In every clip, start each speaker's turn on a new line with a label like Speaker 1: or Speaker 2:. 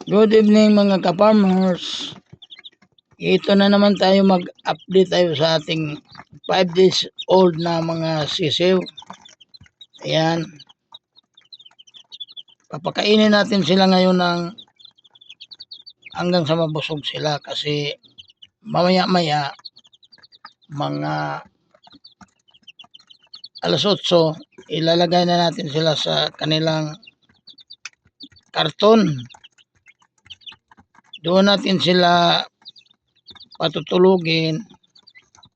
Speaker 1: Good evening mga ka-farmers. Ito na naman tayo mag-update tayo sa ating 5 days old na mga sisiw. Ayan. Papakainin natin sila ngayon ng hanggang sa mabusog sila kasi mamaya-maya mga alas 8 ilalagay na natin sila sa kanilang karton. Doon natin sila patutulugin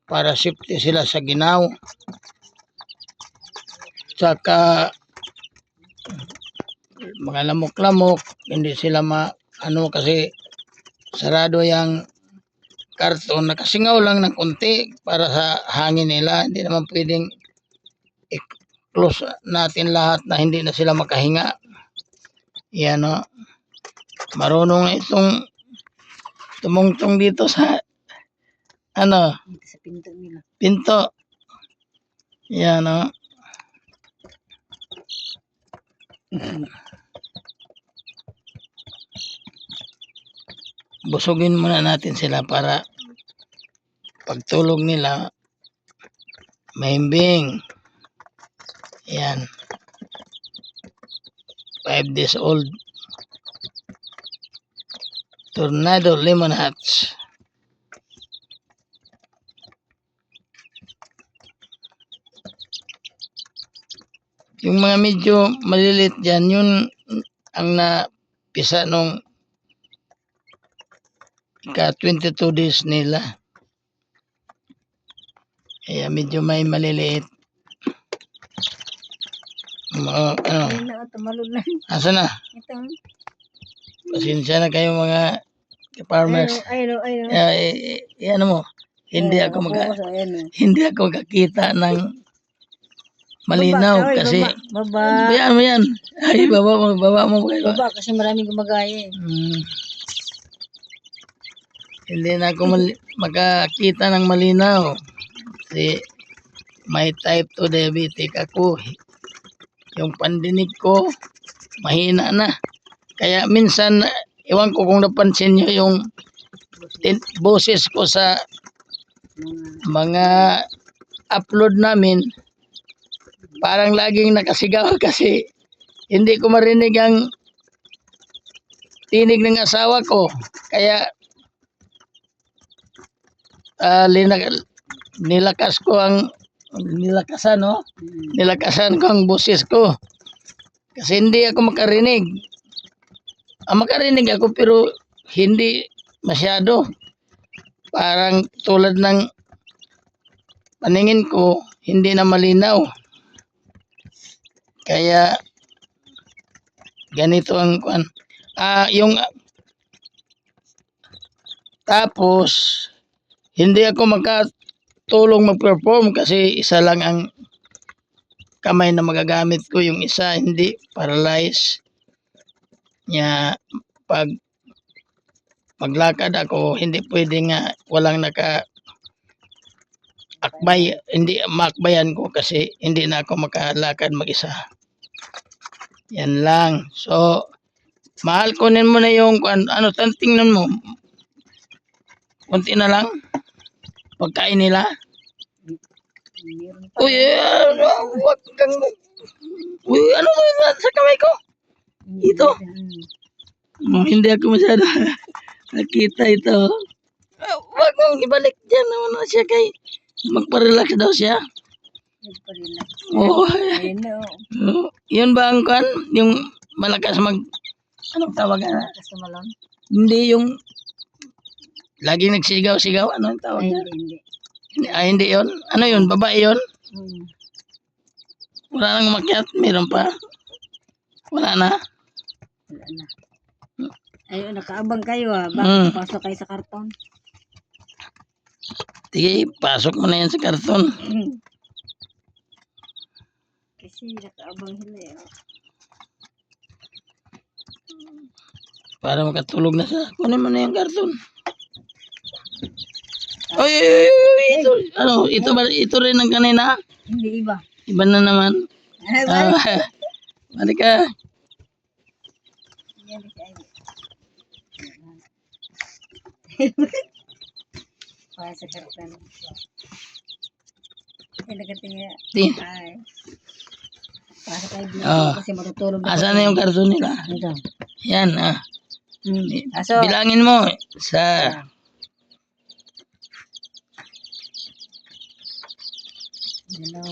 Speaker 1: para safety sila sa ginaw. Tsaka mga lamok-lamok, hindi sila kasi sarado yung karton, nakasingaw lang ng konti para sa hangin nila. Hindi naman pwedeng i-close natin lahat na hindi na sila makahinga. Yan o. Marunong na itong tumungtong dito sa
Speaker 2: sa pinto nila.
Speaker 1: Pinto. Yan o. Busugin muna natin sila para pagtulog nila mahimbing. Yan. 5 days old. Tornado lemon hats. Yung mga medyo malilit dyan, yun ang napisa nung ika 22 days nila. Kaya medyo may maliliit. Mga asa na? Pasensya na kayo mga farmers.
Speaker 2: Ayun.
Speaker 1: Ano mo? Hindi ako makakita ng malinaw kasi
Speaker 2: baba.
Speaker 1: Yan mo yan. Ay, baba mo kayo.
Speaker 2: Baba kasi maraming gumagaya.
Speaker 1: Hindi na ako makakita ng malinaw. Kasi may type 2 diabetic ako. Yung pandinig ko mahina na. Kaya minsan, ewan ko kung napansin nyo yung boses ko sa mga upload namin, parang laging nakasigaw kasi hindi ko marinig ang tinig ng asawa ko. Kaya nilakasan ko ang boses ko kasi hindi ako makarinig. Makarinig ako pero hindi masyado. Parang tulad ng paningin ko, hindi na malinaw. Kaya ganito ang yung tapos hindi ako makatulong mag-perform kasi isa lang ang kamay na magagamit ko, yung isa hindi, paralyzed. Pag maglakad ako, hindi pwede nga walang akbay, hindi maakbayan ko kasi hindi na ako makalakad mag-isa. Yan lang. So, mahal, kunin mo na yung tingnan mo. Kunti na lang. Pagkain nila. Uy, wag kang... Uy, ano sa kamay ko? Ito. Hindi ako masyado nakita ito. Wag mong ibalik dyan. Ano siya kay... Magpa-relax daw siya. Oh. Yun ba ang yung malakas anong tawag na? Hindi yung lagi nagsigaw-sigaw. Ano ang tawag na? Hindi yun. Ano yun? Babae yun? Wala nang umakyat? Meron pa? Wala na?
Speaker 2: Ayun, nakaabang kayo Bakit pasok kayo sa karton?
Speaker 1: Sige, pasok mo na yan sa karton.
Speaker 2: Kasi nakaabang sila
Speaker 1: Para makatulog na siya. Kunin mo na yung karton. Oy, ito rin ang kanina.
Speaker 2: Hindi iba.
Speaker 1: Iba na naman. Balik ka.
Speaker 2: Para sa karton. Ay, nagatingin.
Speaker 1: Di.
Speaker 2: Ay. Para kay Blue
Speaker 1: Oh.
Speaker 2: kasi matutulog na.
Speaker 1: Asan na yung karton nila?
Speaker 2: Ito.
Speaker 1: Yan, ah.
Speaker 2: Aso.
Speaker 1: Bilangin mo. Isa,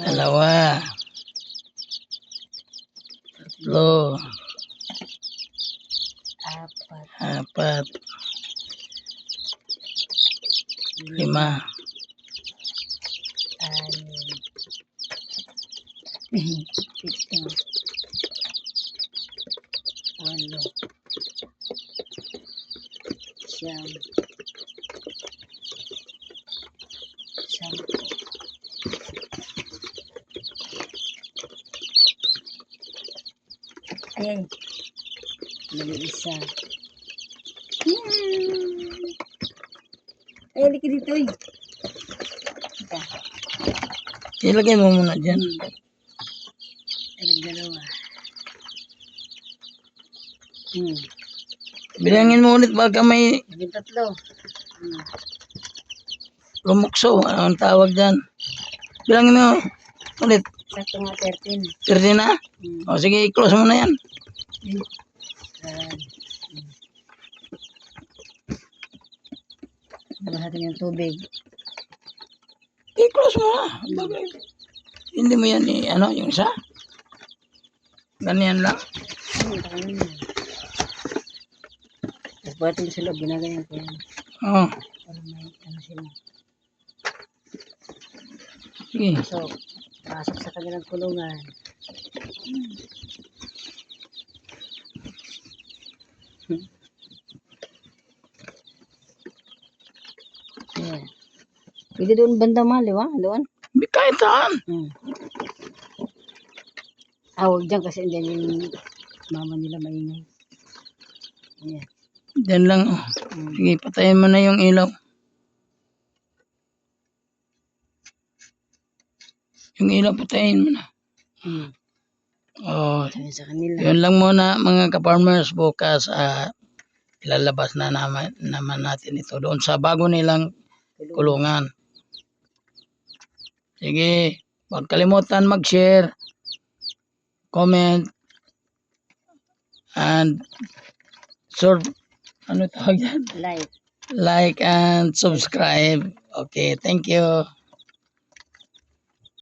Speaker 1: dalawa, tatlo,
Speaker 2: Apat.
Speaker 1: apat, lima,
Speaker 2: Anim. Pito. Walo. Siyam. Sampo. Ay. Nag-iisa. Ay, halika dito eh. Ika.
Speaker 1: ilagay mo muna dyan.
Speaker 2: Ay, dalawa.
Speaker 1: Bilangin mo ulit baka may
Speaker 2: Naging tatlo.
Speaker 1: lumukso. Anong tawag dyan? Bilangin mo ulit.
Speaker 2: Sakto nga 13.
Speaker 1: 30 na? O sige, i-close mo na yan.
Speaker 2: Nabahatin yung tubig.
Speaker 1: I-close mo na. Bakit? Hindi mo yan ano, yung isa? Ganyan lang.
Speaker 2: Tangan mo. Nagbatin sa loob, ginaganyan ko yan.
Speaker 1: Oo.
Speaker 2: Para may ano sila.
Speaker 1: Sige.
Speaker 2: So, pasok sa kanilang kulungan. Yeah. Pwede doon banda mali, wa? Doon?
Speaker 1: Kahit saan.
Speaker 2: Huwag dyan kasi dyan yung mama nila maingay. Yeah.
Speaker 1: Diyan lang. Oh. Sige, patayin mo na yung ilaw. Yung ilaw, patayin mo na. Oh,
Speaker 2: Sabi sa kanila.
Speaker 1: yun lang muna mga ka-farmers. Bukas, ilalabas na naman natin ito doon sa bago nilang kulungan. Sige, huwag kalimutan mag-share, comment, and ano tawag yan?
Speaker 2: Like.
Speaker 1: Like and subscribe. Okay, thank you.